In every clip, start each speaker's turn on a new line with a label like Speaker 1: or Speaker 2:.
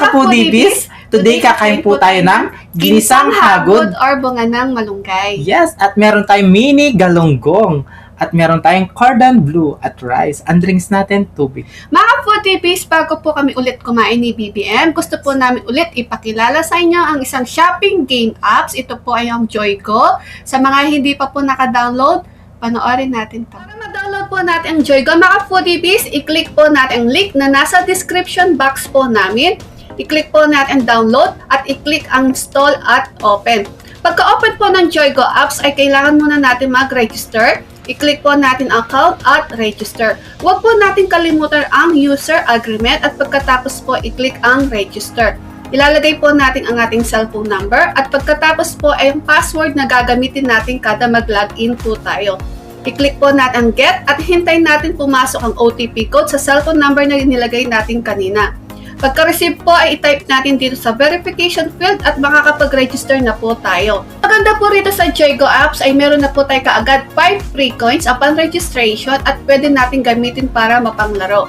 Speaker 1: Kapudibis, today kakain po tayo ng ginisang hagod.
Speaker 2: or bunga ng malunggay.
Speaker 1: Yes, at meron tayong mini galunggong. At meron tayong cordon bleu at rice. Ang drinks natin, tubig.
Speaker 2: Mga Foodies, bago po kami ulit kumain ni BBM, gusto po namin ulit ipakilala sa inyo ang isang shopping game apps. Ito po ay ang Joygo. Sa mga hindi pa po naka-download, panoorin natin to. Para ma-download po natin ang Joygo, mga Foodies, i-click po natin ang link na nasa description box po namin. I-click po natin download at i-click ang install at open. Pagka-open po ng Joygo apps ay kailangan muna natin mag-register. I-click po natin ang account at register. Huwag po natin kalimutan ang user agreement at pagkatapos po i-click ang register. Ilalagay po natin ang ating cellphone number at pagkatapos po ay ang password na gagamitin natin kada mag-login po tayo. I-click po natin ang get at hintayin natin pumasok ang OTP code sa cellphone number na nilagay natin kanina. Pagka-receive po ay i-type natin dito sa verification field at makakapag-register na po tayo. Maganda po rito sa Joygo apps ay meron na po tayo kaagad 5 free coins upon registration at pwede natin gamitin para mapanglaro.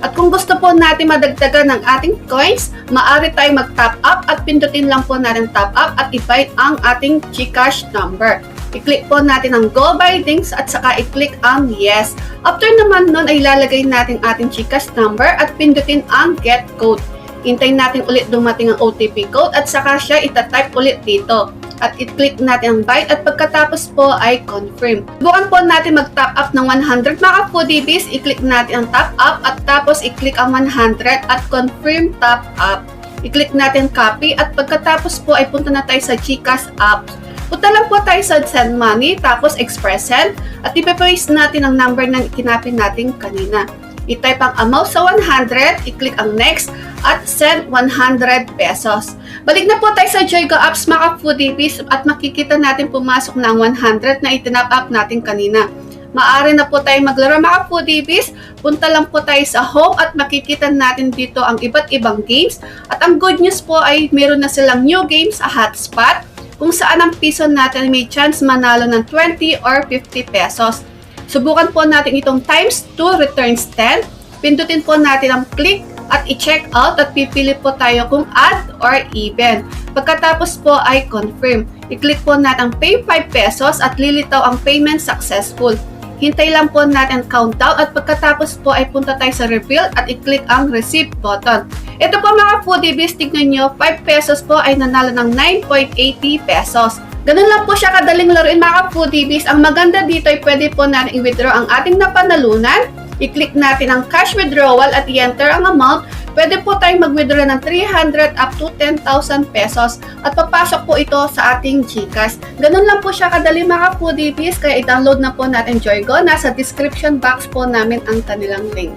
Speaker 2: At kung gusto po natin madagdagan ng ating coins, maaari tayong mag-top up at pindutin lang po natin top up at i-byte ang ating GCash number. I-click po natin ang Go Buy Links at saka i-click ang Yes. After naman nun ay ilalagay natin ating GCash number at pindutin ang Get Code. Hintayin natin ulit dumating ang OTP code at saka siya itatype ulit dito. At i-click natin ang Byte at pagkatapos po ay Confirm. Subukan po natin mag-top up ng 100 mga Foodies. I-click natin ang Top Up at tapos i-click ang 100 at Confirm Top Up. I-click natin Copy at pagkatapos po ay punta na tayo sa GCash app. Punta lang po tayo sa Send Money, tapos Express Send, at ipapaste natin ang number na kinapin natin kanina. I-type ang amount sa 100, i-click ang Next, at send 100 pesos. Balik na po tayo sa Joygo apps mga Foodies at makikita natin pumasok na ang 100 na itinap up natin kanina. Maaari na po tayo maglaro mga Foodies. Punta lang po tayo sa home at makikita natin dito ang iba't ibang games. At ang good news po ay meron na silang new games, a hotspot, kung saan ang piso natin may chance manalo ng 20 or 50 pesos. Subukan po natin itong times 2 returns 10. Pindutin po natin ang click at i-check out at pipili po tayo kung add or even. Pagkatapos po ay confirm. I-click po natin ang pay 5 pesos at lilitaw ang payment successful. Hintay lang po natin ang countdown at pagkatapos po ay punta tayo sa reveal at i-click ang receipt button. Ito po mga Foodies, tignan nyo, 5 pesos po ay nanalo ng 9.80 pesos. Ganun lang po siya kadaling laruin mga Foodies. Ang maganda dito ay pwede po natin i-withdraw ang ating napanalunan. I-click natin ang cash withdrawal at i-enter ang amount. Pwede po tayong mag-withdraw ng 300 up to 10,000 pesos at papasok po ito sa ating GCash. Ganun lang po siya kadali mga Foodies, kaya i-download na po natin Joygo. Nasa description box po namin ang kanilang link.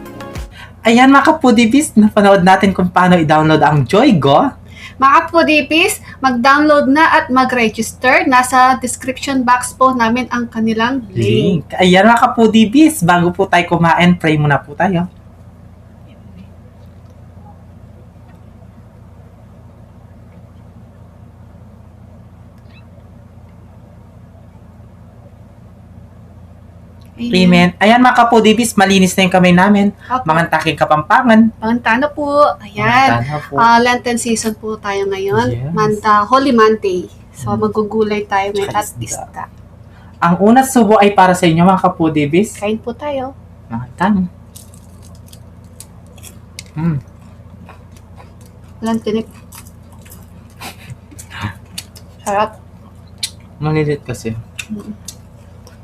Speaker 1: Ayan mga Foodies, napanood natin kung paano i-download ang Joygo.
Speaker 2: Mga Foodies, mag-download na at mag-register. Nasa description box po namin ang kanilang link.
Speaker 1: Ayan mga Foodies, bago po tayo kumain, pray muna po tayo. Amen. Ayan mga Foodies, malinis na yung kamay namin.
Speaker 2: Opo.
Speaker 1: Mga taking kapampangan.
Speaker 2: Pangantana po. Ayan.
Speaker 1: Pangantana po.
Speaker 2: Lenten season po tayo ngayon.
Speaker 1: Yes.
Speaker 2: Holy Monday. So, magugulay tayo ngayon at
Speaker 1: Tsaka
Speaker 2: isda.
Speaker 1: Ang unang subo ay para sa inyo mga Foodies.
Speaker 2: Kain po tayo.
Speaker 1: Mga tanong.
Speaker 2: Walang tinik. Sarap.
Speaker 1: Manilit kasi.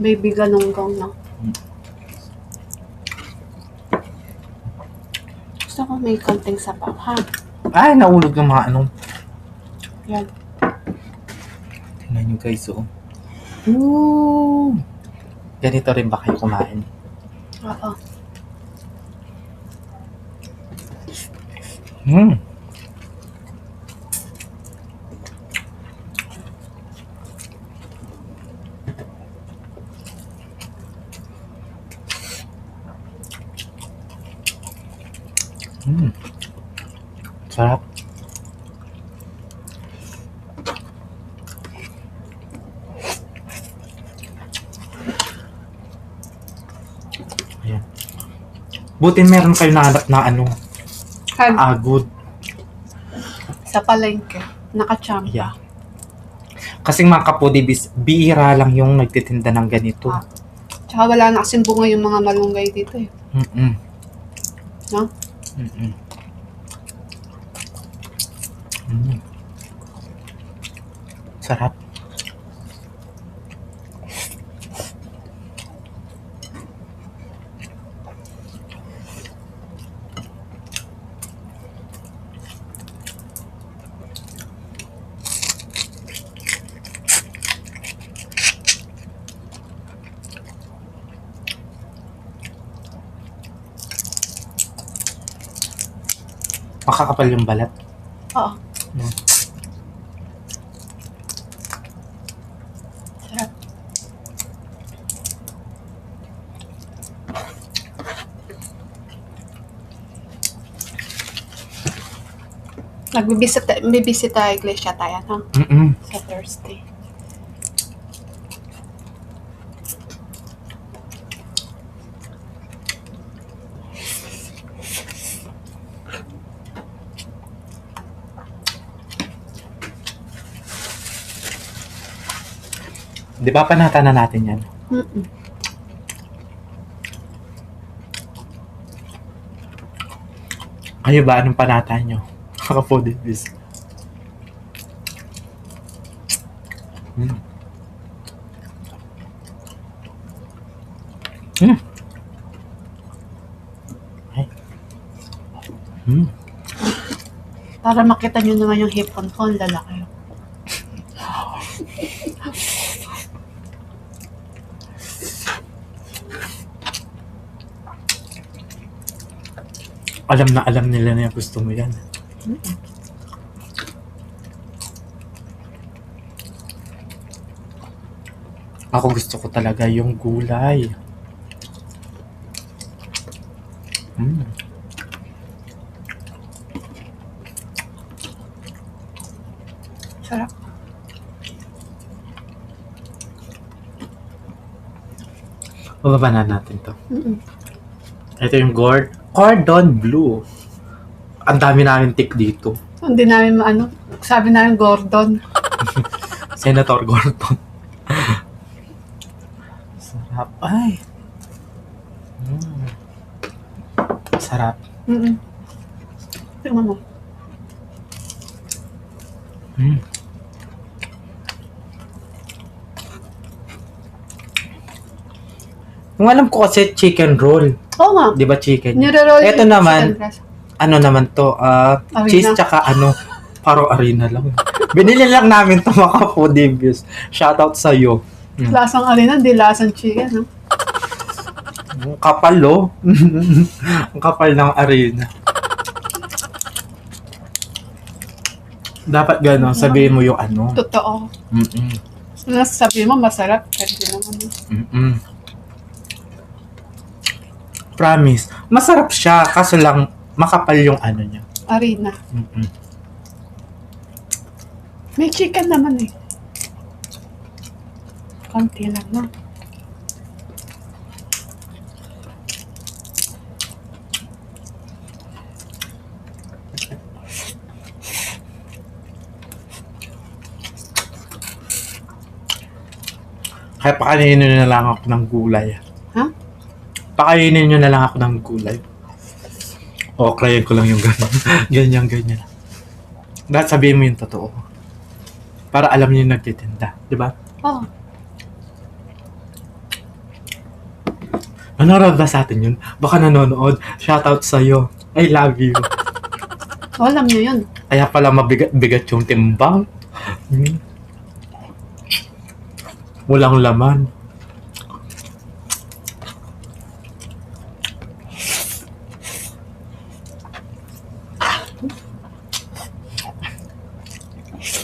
Speaker 2: Baby galunggong na. Gusto ko may konting sabaw, ha?
Speaker 1: Ay, naulog yung mga ano.
Speaker 2: Yan.
Speaker 1: Tingnan nyo guys, oh. Ooh. Ganito rin ba kayo kumain?
Speaker 2: Oo.
Speaker 1: Sarap. Ayan. Buti meron kayo nahanap na ano,
Speaker 2: Kan.
Speaker 1: agod.
Speaker 2: Sa palengke. Nakachamba.
Speaker 1: Yeah. Kasing mga kapodibis, bihira lang yung nagtitinda ng ganito.
Speaker 2: Ah. Tsaka wala na kasing bunga yung mga malunggay dito eh.
Speaker 1: Mm-mm.
Speaker 2: No?
Speaker 1: Mm-mm. Mm. Sarap. Makakapal yung balat.
Speaker 2: Oo.
Speaker 1: Mm.
Speaker 2: Sarap. Bibisita iglesia tayo, no?
Speaker 1: Mm-mm.
Speaker 2: Sa Thursday.
Speaker 1: Di ba panata na natin yan?
Speaker 2: Mm-mm.
Speaker 1: Kayo ba? Anong panata nyo? Kakapodibis. Mm. Mm. Ay. Mm.
Speaker 2: Para makita nyo naman yung hipon ko, ang lalaki.
Speaker 1: Alam na alam nila na gusto mo yan. Ako gusto ko talaga yung gulay. Mm.
Speaker 2: Sarap.
Speaker 1: Bababa na natin to.
Speaker 2: Mm-mm.
Speaker 1: Ito yung cordon bleu. Ang dami namin tik dito.
Speaker 2: Hindi namin sabi namin Gordon.
Speaker 1: Senator Gordon. Sarap. Ay. Mm. Sarap.
Speaker 2: Mm-mm. Tingnan mo.
Speaker 1: Mm. Yung alam ko kasi chicken roll.
Speaker 2: Oo nga.
Speaker 1: Di ba chicken?
Speaker 2: Nire-roll
Speaker 1: Ito
Speaker 2: yung
Speaker 1: naman,
Speaker 2: chicken breast.
Speaker 1: ano naman to,
Speaker 2: Arena.
Speaker 1: cheese tsaka parang arena lang. Binili lang namin to mga foodies. Shoutout sa'yo.
Speaker 2: Lasang arena, hindi lasang chicken. No?
Speaker 1: Ang kapal, oh. Ang kapal ng arena. Dapat gano'n, sabihin mo yung ano.
Speaker 2: Totoo.
Speaker 1: Mm-mm.
Speaker 2: Sabi mo, masarap. Pwede naman.
Speaker 1: Mm-mm. Promise. Masarap siya, kaso lang makapal yung ano niya.
Speaker 2: Arena.
Speaker 1: Mm-mm.
Speaker 2: May chicken naman eh. Konti lang, no?
Speaker 1: Kaya pakainin nyo na lang ako ng gulay.
Speaker 2: Ha?
Speaker 1: Pakainin nyo na lang ako ng gulay. O, krayin ko lang yung gano'n. Ganyan. Dapat sabihin mo yung totoo. Para alam niyo yung nagtitinda. Di ba?
Speaker 2: Oo.
Speaker 1: Nanonood ba sa atin yun? Baka nanonood. Shoutout sa'yo. I love you.
Speaker 2: Alam nyo yun.
Speaker 1: Kaya pala mabigat-bigat yung timbang. Hmm. Walang laman.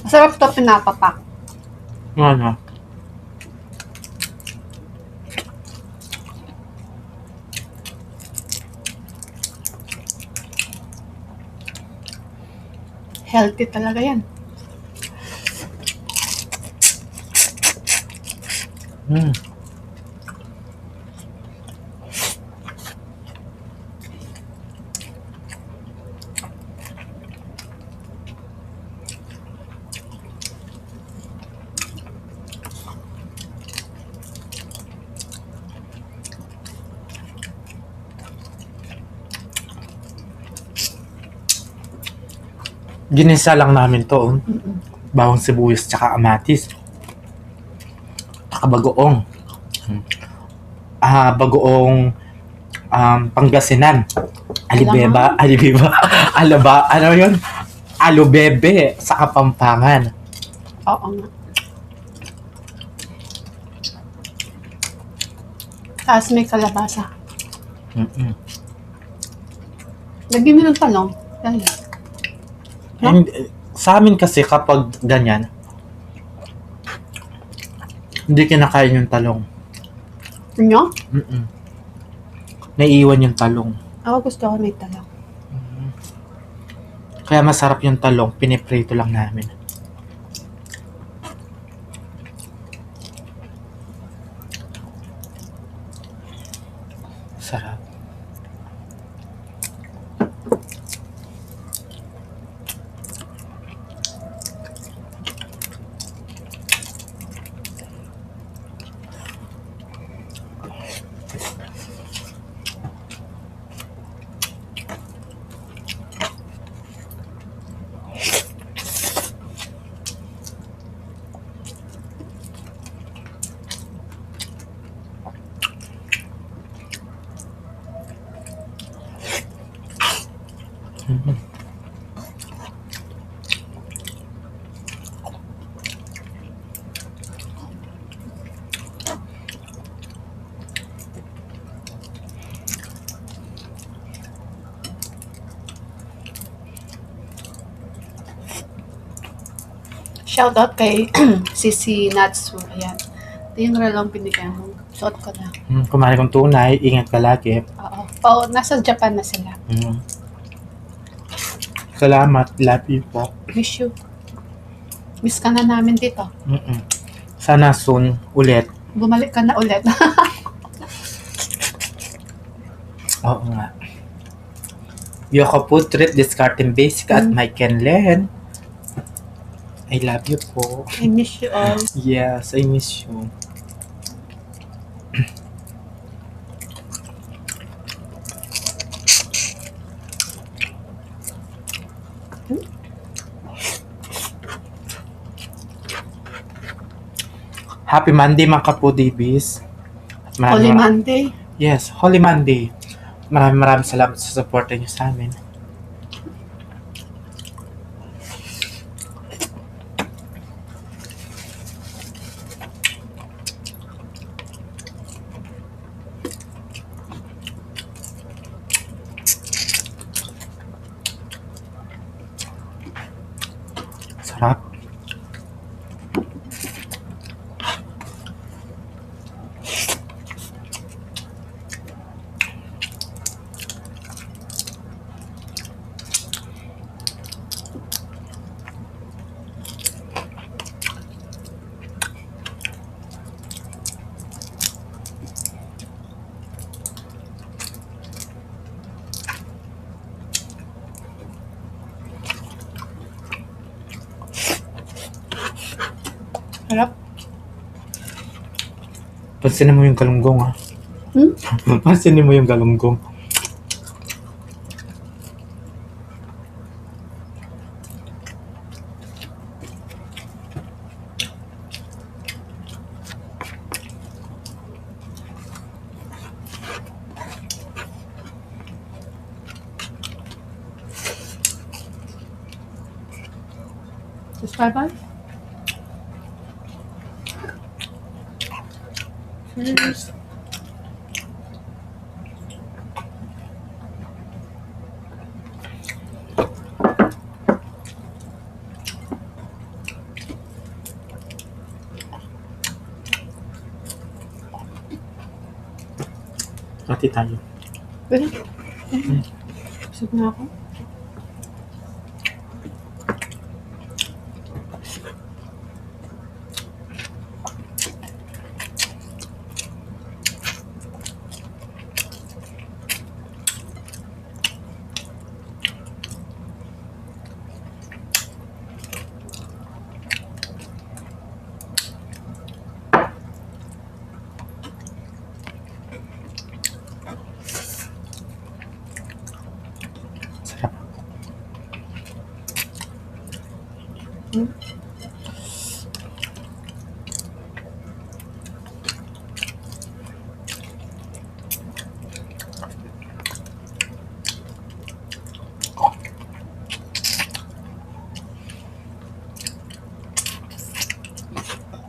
Speaker 2: Masarap to pinapapak.
Speaker 1: Ano?
Speaker 2: Healthy talaga yan.
Speaker 1: Hmm. Ginisa lang namin to.
Speaker 2: Mm-mm.
Speaker 1: Bawang sibuyas tsaka amatis. Tsaka bagoong. Bagoong Pangasinan. Alibeba. Alaba. Ano yun? Alubebe sa Kapampangan.
Speaker 2: Oo nga. Tapos may kalabasa.
Speaker 1: Mm-mm.
Speaker 2: Lagyan mo ng talong. Dahil. No?
Speaker 1: And, sa amin kasi kapag ganyan, hindi kinakain yung talong.
Speaker 2: Ano?
Speaker 1: Mm-mm. Naiiwan yung talong.
Speaker 2: Ako gusto ko may talong.
Speaker 1: Kaya masarap yung talong, piniprito lang namin. Sarap.
Speaker 2: Shoutout kay Sisi Natsu. Ayan. Ito yung relong pinigyan mo. Suot ko na.
Speaker 1: Kumari kong tunay, ingat ka lagi.
Speaker 2: Oo. Nasa Japan na sila.
Speaker 1: Salamat, love you po.
Speaker 2: Miss you. Miss ka na namin dito.
Speaker 1: Sana soon ulit.
Speaker 2: Bumalik ka na ulit.
Speaker 1: Oo nga. Yoko po, treat discarding basic at my Kenlen. I love you po.
Speaker 2: I miss you all.
Speaker 1: Yes, I miss you. Happy Monday mga kapo-DBs.
Speaker 2: Holy Monday.
Speaker 1: Yes, Holy Monday. Maraming salamat sa support niyo sa amin. Sarap.
Speaker 2: Harap.
Speaker 1: Pansinin mo yung galunggong ha. Pansinin mo yung galunggong.
Speaker 2: Subscribe. Cheers.
Speaker 1: Pati tayo.
Speaker 2: Pwede? Busog na ako.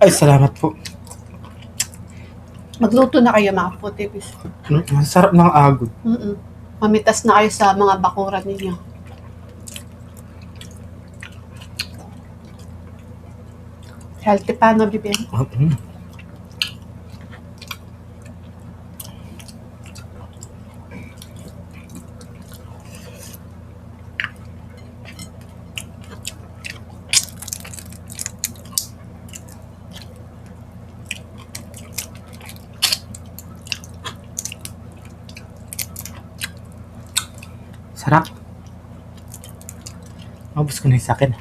Speaker 1: Ay, salamat po.
Speaker 2: Magluto na kayo mga kaputibis.
Speaker 1: Ang sarap ng agod.
Speaker 2: Mamitas na kayo sa mga bakuran ninyo. Healthy pa no, BBM?
Speaker 1: Sarap. Mabos ko na yung sakin.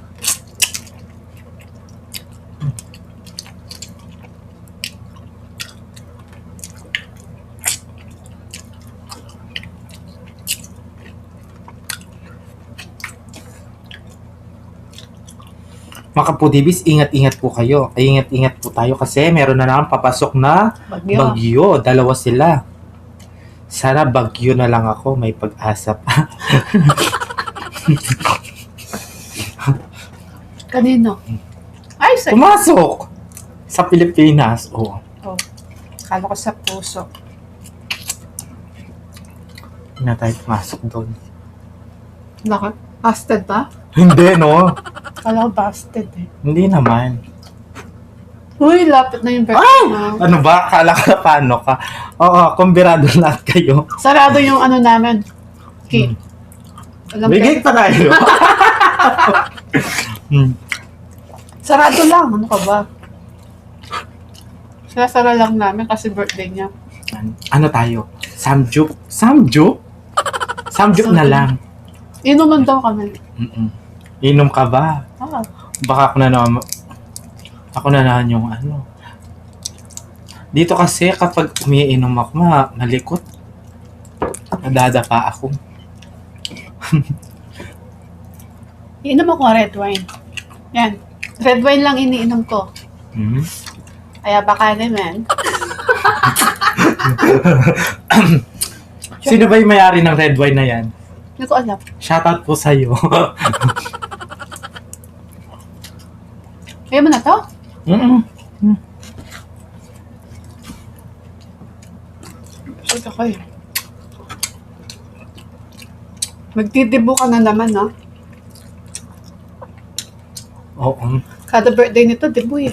Speaker 1: Mga kapudibis, ingat-ingat po kayo. Ingat-ingat po tayo kasi meron na naman papasok na bagyo. Dalawa sila. Sana bagyo na lang ako. May pag-asa pa.
Speaker 2: Kanino? Ay, sa...
Speaker 1: Pumasok! Sa Pilipinas. Oh.
Speaker 2: Kala ko sa puso.
Speaker 1: Hindi na tayo pumasok doon.
Speaker 2: Bakit? Busted ba?
Speaker 1: Hindi, no?
Speaker 2: Kala ko busted eh.
Speaker 1: Hindi naman.
Speaker 2: Uy, lapit na yung birthday mo.
Speaker 1: Ano ba? Kala ka paano ka? Oo, kumbirado lahat kayo.
Speaker 2: Sarado yung ano namin. Cake.
Speaker 1: Bigay pa tayo.
Speaker 2: Sarado lang. Ano ka ba? Sinasara lang namin kasi birthday niya.
Speaker 1: Ano tayo? Samjuk? Samjuk? Samjuk na lang.
Speaker 2: Inuman daw kami.
Speaker 1: Inom ka ba? Baka ako na naman yung ano. Dito kasi kapag umiinom ako, malikot. Nadadapa ako.
Speaker 2: Iinom ako ng red wine. Yan. Red wine lang iniinom ko. Kaya baka naman.
Speaker 1: Sino ba yung may-ari ng red wine na yan?
Speaker 2: Hindi ko alam.
Speaker 1: Shoutout po sa'yo.
Speaker 2: Kaya mo na to? Sige ko eh. Magdidibo ka na naman, no?
Speaker 1: Oo.
Speaker 2: Kada birthday nito, dibo eh.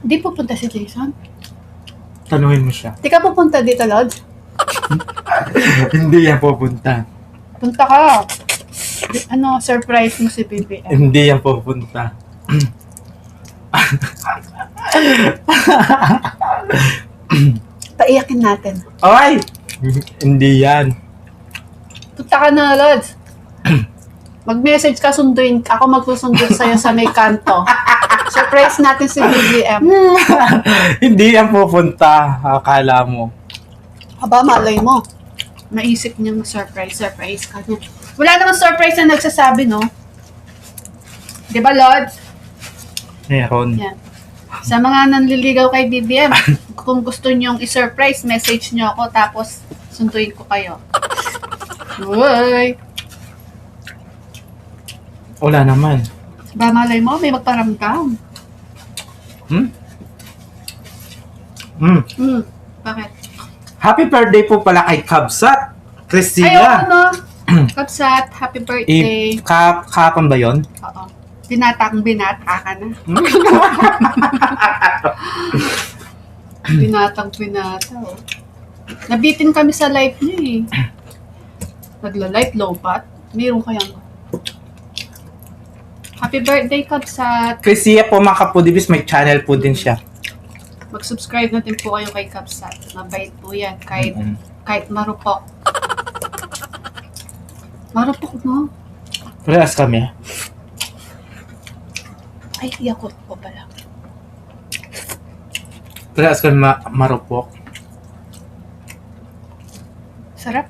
Speaker 2: Di pupunta si Jason?
Speaker 1: Tanungin mo siya.
Speaker 2: Di ka pupunta dito, Lord?
Speaker 1: Hindi yan pupunta.
Speaker 2: Punta ka. Ano, surprise mo si BBM.
Speaker 1: Hindi yan pupunta.
Speaker 2: Paiyakin natin.
Speaker 1: Ay! Hindi yan.
Speaker 2: Punta ka na, Lord. Mag-message ka, sunduin. Ako magsusundo sa'yo sa may kanto. Surprise natin si BBM.
Speaker 1: Hindi yan pupunta. Akala mo.
Speaker 2: Aba, malay mo. Maisip niya surprise ka niya. Wala namang surprise na nagsasabi, no? Di ba, Lord?
Speaker 1: Meron.
Speaker 2: Yan. Sa mga nanliligaw kay BBM, kung gusto niyong i-surprise, message niyo ako, tapos sunduin ko kayo. Uy!
Speaker 1: Wala naman.
Speaker 2: Ba, malay mo, may magparamdam. Bakit?
Speaker 1: Happy birthday po pala kay Kabsat.
Speaker 2: Ay,
Speaker 1: Christina.
Speaker 2: no? Kapsat, happy birthday.
Speaker 1: Kahapon ba yun?
Speaker 2: Oo. Binata ka na. Binata, oh. Nabitin kami sa live niya eh. Nagla-live, low bat. Mayroon kayang... Happy birthday, Kapsat.
Speaker 1: Christina po mga kapudibis, may channel po din siya.
Speaker 2: Mag-subscribe natin po kayo kay Kapsat. Mabait po yan. Kahit marupok. Marupok, no?
Speaker 1: Parehas kami.
Speaker 2: Ay, Yakult po pala.
Speaker 1: Parehas kami marupok.
Speaker 2: Sarap.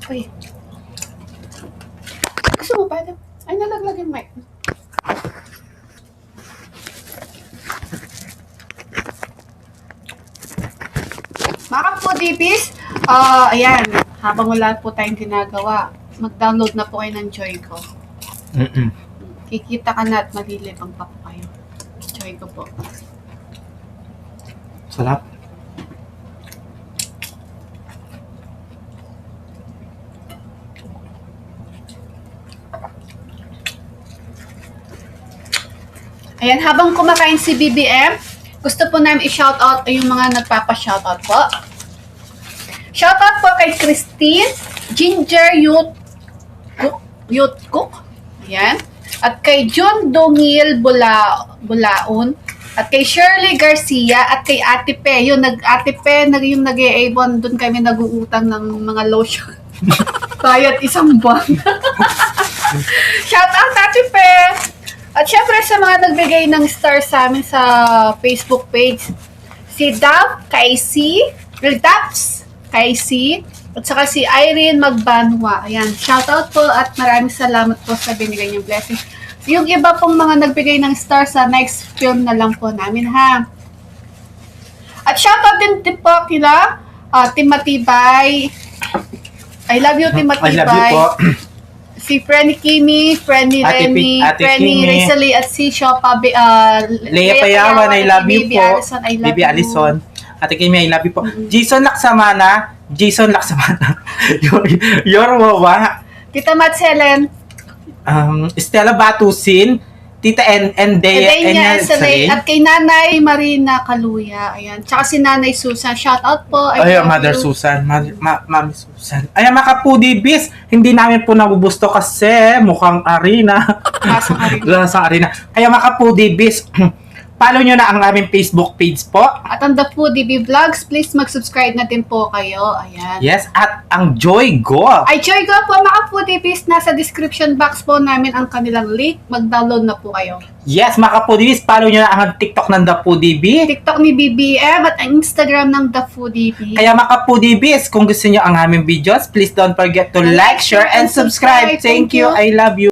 Speaker 2: Okay. Gusto mo ba? Ay, nalaglag yung mic. Mga Foodies, ayan, habang wala po tayong ginagawa, mag-download na po kayo ng Joyko. Kikita ka na at malilibang pa po kayo. Joyko po.
Speaker 1: Sarap.
Speaker 2: Ayan, habang kumakain si BBM, gusto po namin i-shoutout yung mga nagpapa-shoutout po. Shoutout po kay Christine, Ginger Youth Cook. Ayan. At kay June Dongil Bulaon. At kay Shirley Garcia. At kay Ate Pe. Yung Ate Pe, yung nag-e-avon, doon kami nag-uutang ng mga lotion. Bayad isang buwan. Shoutout Ate Pe! At syempre sa mga nagbigay ng star sa amin sa Facebook page, si Dav Kaisi, Daps Kaisi, at saka si Irene Magbanwa. Ayan, shoutout po at maraming salamat po sa binigay niyong blessings. Yung iba pong mga nagbigay ng star sa next film na lang po namin, ha. At shoutout din po kila Timothy Bay. I love you, Timothy
Speaker 3: I love you
Speaker 2: Bay.
Speaker 3: po.
Speaker 2: Si Frenny Kimi, Frenny
Speaker 3: Ate
Speaker 2: Remy,
Speaker 3: Ate
Speaker 2: Frenny
Speaker 3: Kimi.
Speaker 2: Rizali at si Shopa,
Speaker 3: Lea Payawan, I love you
Speaker 2: Baby
Speaker 3: po.
Speaker 2: Allison, I love
Speaker 3: Baby
Speaker 2: you.
Speaker 3: Allison. Ate Kimi, I love you po. Jason Laksamana. Your Wawa.
Speaker 2: Tita Mats Helen,
Speaker 3: Stella Batusin. Tita Endea
Speaker 2: Edenia Salay, at kay Nanay Marina Kaluya. Ayan. Tsaka si Nanay Susan. Shout out po.
Speaker 3: Ay,
Speaker 2: love
Speaker 3: Mother
Speaker 2: you.
Speaker 3: Susan. Mami Susan. Ay, mga kapudibis. Hindi namin po nabubusto kasi mukhang arena.
Speaker 2: Pasang arena.
Speaker 3: Lasang arena. Kaya mga kapudibis, follow nyo na ang aming Facebook page po.
Speaker 2: At ang The Foodie Vlogs, please mag-subscribe na din po kayo. Ayan.
Speaker 3: Yes, at ang Joy Go.
Speaker 2: Ay, Joy ko po mga Foodies, nasa description box po namin ang kanilang link. Mag-download na po kayo.
Speaker 3: Yes, mga kapudibis, follow nyo na ang TikTok ng The Foodie.
Speaker 2: TikTok ni BBM at ang Instagram ng The Foodie.
Speaker 3: Kaya mga kapudibis, kung gusto nyo ang aming videos, please don't forget to like, share, and subscribe. Thank you. I love you.